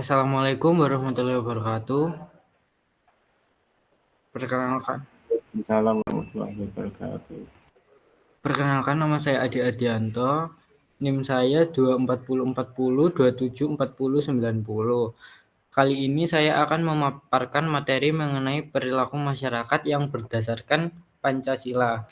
Assalamualaikum warahmatullahi wabarakatuh. Perkenalkan, Waalaikumsalam warahmatullahi wabarakatuh. perkenalkan nama saya Adi Ardianto. NIM saya 24040274090. Kali ini saya akan memaparkan materi mengenai perilaku masyarakat yang berdasarkan Pancasila.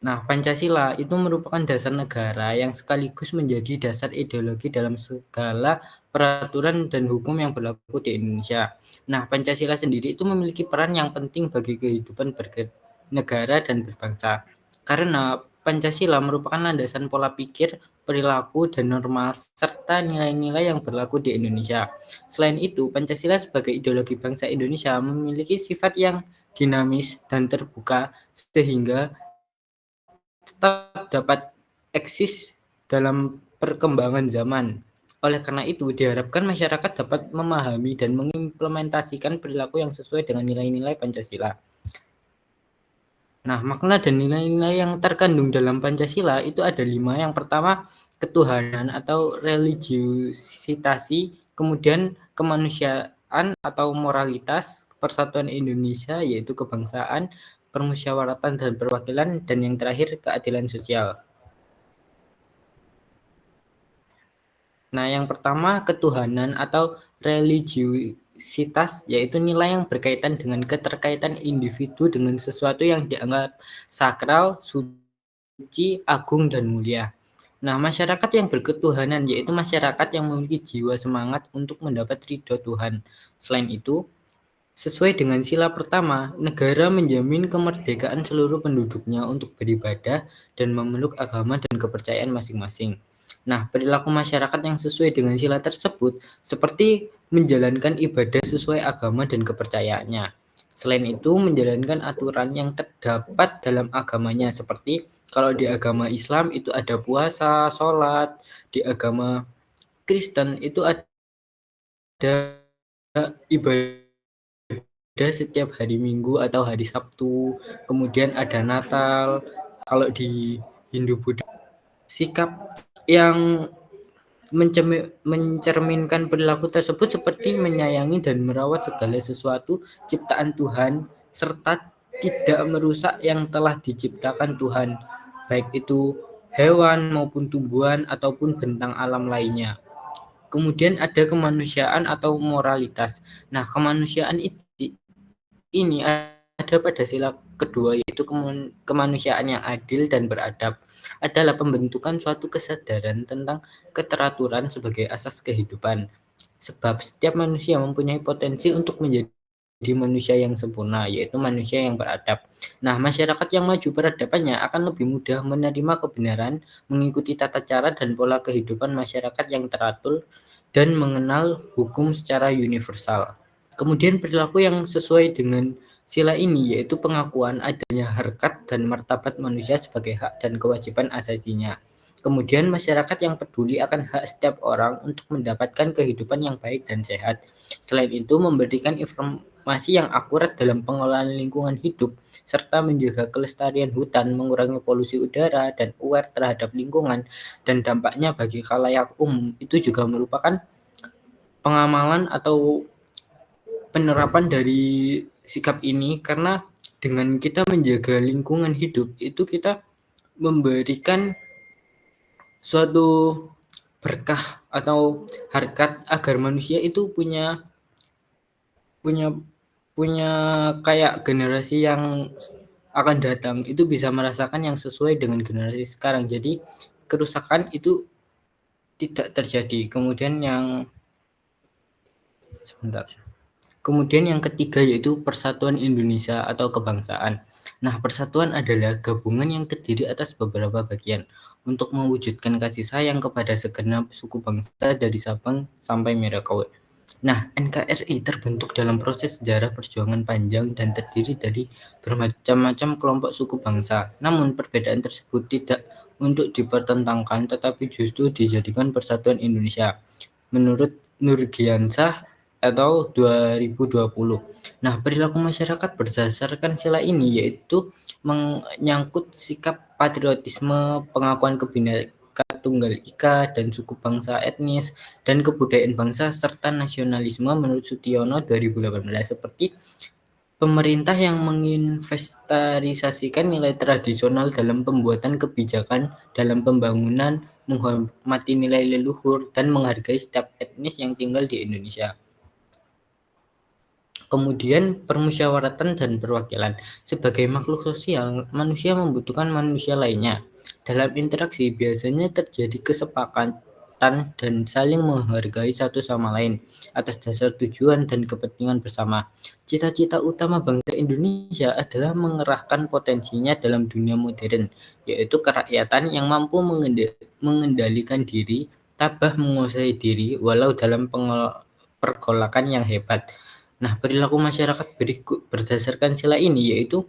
Nah, Pancasila itu merupakan dasar negara yang sekaligus menjadi dasar ideologi dalam segala peraturan dan hukum yang berlaku di Indonesia. Nah, Pancasila sendiri itu memiliki peran yang penting bagi kehidupan bernegara dan berbangsa. Karena Pancasila merupakan landasan pola pikir, perilaku, dan norma serta nilai-nilai yang berlaku di Indonesia. Selain itu, Pancasila sebagai ideologi bangsa Indonesia memiliki sifat yang dinamis dan terbuka sehingga tetap dapat eksis dalam perkembangan zaman. Oleh karena itu, diharapkan masyarakat dapat memahami dan mengimplementasikan perilaku yang sesuai dengan nilai-nilai Pancasila. Nah, makna dan nilai-nilai yang terkandung dalam Pancasila itu ada 5. Yang pertama, ketuhanan atau religiusitasi, kemudian kemanusiaan atau moralitas, persatuan Indonesia yaitu kebangsaan, permusyawaratan dan perwakilan, dan yang terakhir keadilan sosial. Nah, yang pertama ketuhanan atau religiusitas yaitu nilai yang berkaitan dengan keterkaitan individu dengan sesuatu yang dianggap sakral, suci, agung, dan mulia. Nah, masyarakat yang berketuhanan yaitu masyarakat yang memiliki jiwa semangat untuk mendapat ridho Tuhan. Selain itu, sesuai dengan sila pertama, negara menjamin kemerdekaan seluruh penduduknya untuk beribadah dan memeluk agama dan kepercayaan masing-masing. Nah, perilaku masyarakat yang sesuai dengan sila tersebut seperti menjalankan ibadah sesuai agama dan kepercayaannya. Selain itu, menjalankan aturan yang terdapat dalam agamanya seperti kalau di agama Islam itu ada puasa, sholat, di agama Kristen itu ada ibadah setiap hari Minggu atau hari Sabtu, kemudian ada Natal. Kalau di Hindu Buddha, sikap yang mencerminkan perilaku tersebut seperti menyayangi dan merawat segala sesuatu ciptaan Tuhan serta tidak merusak yang telah diciptakan Tuhan, baik itu hewan maupun tumbuhan ataupun bentang alam lainnya. Kemudian ada kemanusiaan atau moralitas. Nah, kemanusiaan ini ada pada sila kedua yaitu kemanusiaan yang adil dan beradab. Adalah pembentukan suatu kesadaran tentang keteraturan sebagai asas kehidupan. Sebab setiap manusia mempunyai potensi untuk menjadi manusia yang sempurna, yaitu manusia yang beradab. Nah, masyarakat yang maju peradabannya akan lebih mudah menerima kebenaran, mengikuti tata cara dan pola kehidupan masyarakat yang teratur, dan mengenal hukum secara universal. Kemudian perilaku yang sesuai dengan sila ini yaitu pengakuan adanya harkat dan martabat manusia sebagai hak dan kewajiban asasinya. Kemudian masyarakat yang peduli akan hak setiap orang untuk mendapatkan kehidupan yang baik dan sehat. Selain itu memberikan informasi yang akurat dalam pengelolaan lingkungan hidup serta menjaga kelestarian hutan, mengurangi polusi udara dan aware terhadap lingkungan dan dampaknya bagi khalayak umum itu juga merupakan pengamalan atau penerapan dari sikap ini, karena dengan kita menjaga lingkungan hidup itu kita memberikan suatu berkah atau harkat agar manusia itu punya punya punya kayak generasi yang akan datang itu bisa merasakan yang sesuai dengan generasi sekarang. Jadi kerusakan itu tidak terjadi. Kemudian yang ketiga yaitu persatuan Indonesia atau kebangsaan. Nah, persatuan adalah gabungan yang terdiri atas beberapa bagian untuk mewujudkan kasih sayang kepada segenap suku bangsa dari Sabang sampai Merauke. Nah, NKRI terbentuk dalam proses sejarah perjuangan panjang dan terdiri dari bermacam-macam kelompok suku bangsa. Namun, perbedaan tersebut tidak untuk dipertentangkan, tetapi justru dijadikan persatuan Indonesia. Menurut Nurgiansah atau 2020. Nah, perilaku masyarakat berdasarkan sila ini yaitu menyangkut sikap patriotisme, pengakuan kebinekaan Tunggal Ika dan suku bangsa etnis dan kebudayaan bangsa serta nasionalisme menurut Sutiono 2018 seperti pemerintah yang menginventarisasikan nilai tradisional dalam pembuatan kebijakan dalam pembangunan, menghormati nilai leluhur, dan menghargai setiap etnis yang tinggal di Indonesia. Kemudian permusyawaratan dan perwakilan. Sebagai makhluk sosial, manusia membutuhkan manusia lainnya. Dalam interaksi biasanya terjadi kesepakatan dan saling menghargai satu sama lain atas dasar tujuan dan kepentingan bersama. Cita-cita utama bangsa Indonesia adalah mengerahkan potensinya dalam dunia modern, yaitu kerakyatan yang mampu mengendalikan diri, tabah menguasai diri walau dalam pergolakan yang hebat. Nah, perilaku masyarakat berikut berdasarkan sila ini yaitu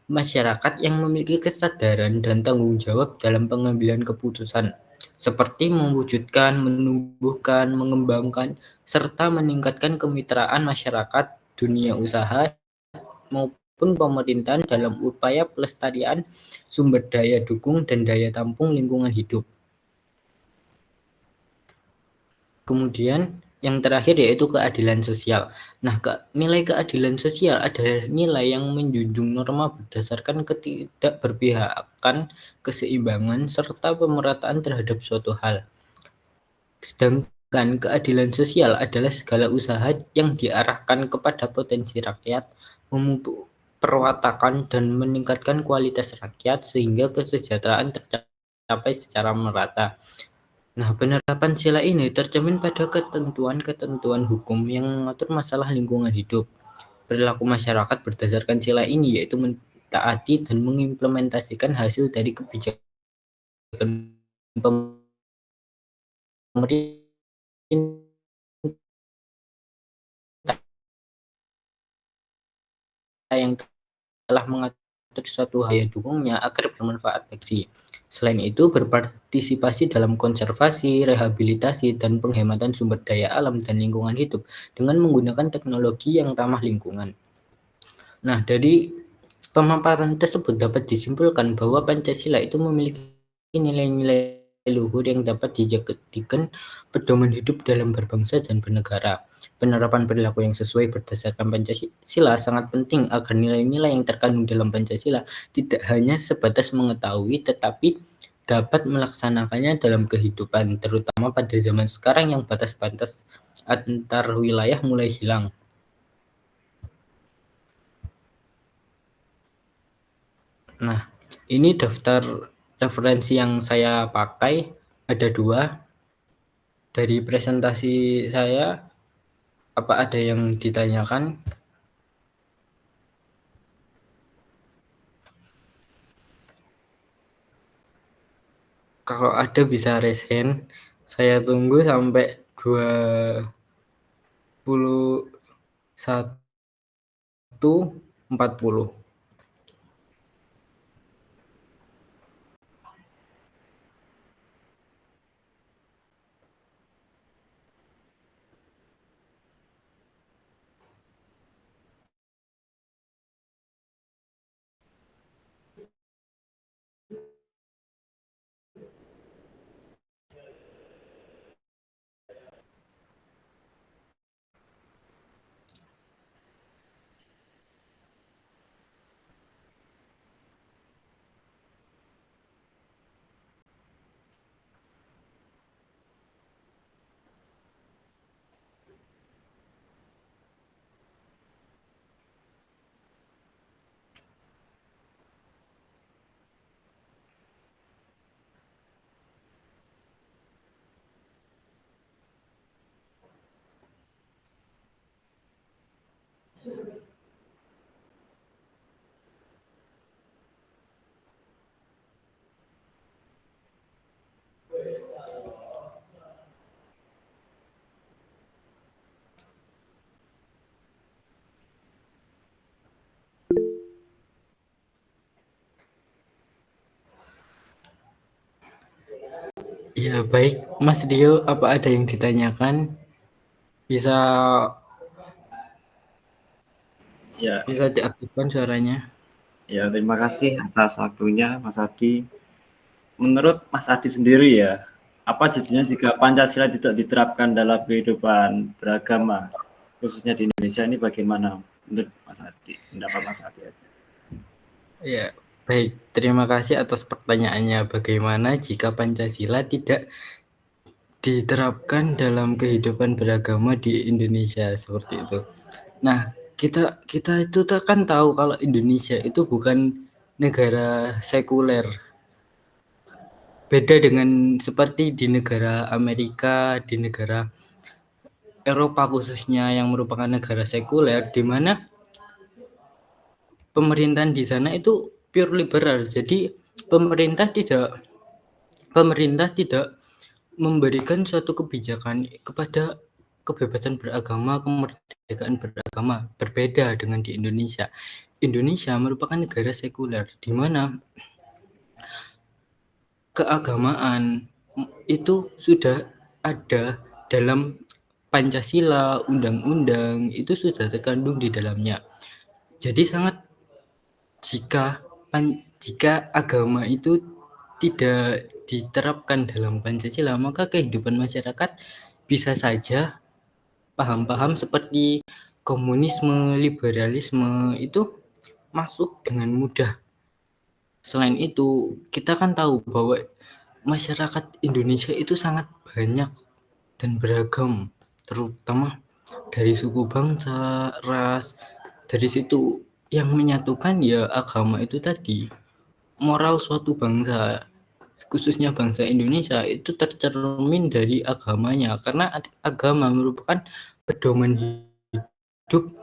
masyarakat yang memiliki kesadaran dan tanggung jawab dalam pengambilan keputusan, seperti mewujudkan, menumbuhkan, mengembangkan, serta meningkatkan kemitraan masyarakat, dunia usaha, maupun pemerintahan dalam upaya pelestarian sumber daya dukung dan daya tampung lingkungan hidup. Kemudian yang terakhir yaitu keadilan sosial. Nah, nilai keadilan sosial adalah nilai yang menjunjung norma berdasarkan ketidakberpihakan, keseimbangan, serta pemerataan terhadap suatu hal. Sedangkan keadilan sosial adalah segala usaha yang diarahkan kepada potensi rakyat, memperwatakan dan meningkatkan kualitas rakyat sehingga kesejahteraan tercapai secara merata. Nah, penerapan sila ini tercermin pada ketentuan-ketentuan hukum yang mengatur masalah lingkungan hidup. Perilaku masyarakat berdasarkan sila ini yaitu mentaati dan mengimplementasikan hasil dari kebijakan pemerintah yang telah mengatur suatu hal yang dukungnya agar bermanfaat bagi. Selain itu, berpartisipasi dalam konservasi, rehabilitasi, dan penghematan sumber daya alam dan lingkungan hidup dengan menggunakan teknologi yang ramah lingkungan. Nah, dari pemaparan tersebut dapat disimpulkan bahwa Pancasila itu memiliki nilai-nilai luhur yang dapat dijadikan pedoman hidup dalam berbangsa dan bernegara. Penerapan perilaku yang sesuai berdasarkan Pancasila sangat penting agar nilai-nilai yang terkandung dalam Pancasila tidak hanya sebatas mengetahui tetapi dapat melaksanakannya dalam kehidupan, terutama pada zaman sekarang yang batas-batas antar wilayah mulai hilang. Nah, ini daftar referensi yang saya pakai, ada 2. Dari presentasi saya, apa ada yang ditanyakan? Kalau ada bisa raise hand. Saya tunggu sampai 21.40. Ya, baik. Mas Dio, apa ada yang ditanyakan? Bisa Ya, diaktifkan suaranya. ya terima kasih atas waktunya Mas Adi. Menurut Mas Adi sendiri ya, apa jadinya jika Pancasila tidak diterapkan dalam kehidupan beragama, khususnya di Indonesia ini bagaimana menurut Mas Adi? Pendapat Mas Adi aja. Ya, baik. Terima kasih atas pertanyaannya. Bagaimana jika Pancasila tidak diterapkan dalam kehidupan beragama di Indonesia seperti itu? Nah, kita kita itu kan tahu kalau Indonesia itu bukan negara sekuler. Beda dengan seperti di negara Amerika, di negara Eropa khususnya yang merupakan negara sekuler, di mana pemerintahan di sana itu pure liberal. Jadi pemerintah tidak memberikan suatu kebijakan kepada kebebasan beragama, kemerdekaan beragama. Berbeda dengan di Indonesia. Indonesia merupakan negara sekuler di mana keagamaan itu sudah ada dalam Pancasila, undang-undang itu sudah terkandung di dalamnya. Jadi jika agama itu tidak diterapkan dalam Pancasila, maka kehidupan masyarakat bisa saja paham-paham seperti komunisme, liberalisme itu masuk dengan mudah. Selain itu, kita kan tahu bahwa masyarakat Indonesia itu sangat banyak dan beragam, terutama dari suku bangsa, ras. Dari situ yang menyatukan ya agama itu tadi. Moral suatu bangsa, khususnya bangsa Indonesia, itu tercermin dari agamanya, karena agama merupakan pedoman hidup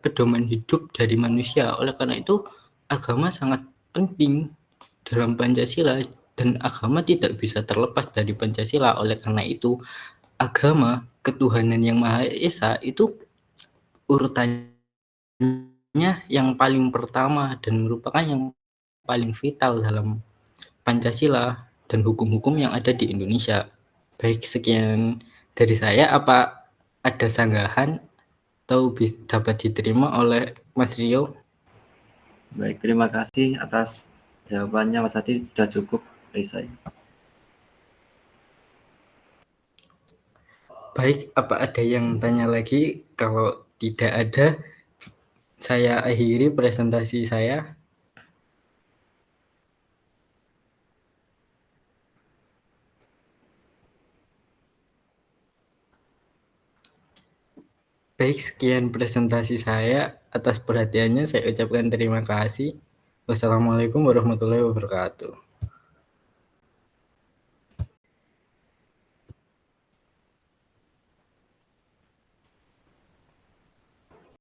pedoman hidup dari manusia. Oleh karena itu, agama sangat penting dalam Pancasila dan agama tidak bisa terlepas dari Pancasila. Oleh karena itu, agama ketuhanan yang Maha Esa itu urutannya yang paling pertama dan merupakan yang paling vital dalam Pancasila dan hukum-hukum yang ada di Indonesia. Baik, sekian dari saya. Apa ada sanggahan atau dapat diterima oleh Mas Rio? Baik, terima kasih atas jawabannya Mas Adi, sudah cukup dari saya. Baik, apa ada yang tanya lagi? Kalau tidak ada, saya akhiri presentasi saya. Baik, sekian presentasi saya. Atas perhatiannya saya ucapkan terima kasih. Wassalamualaikum warahmatullahi wabarakatuh.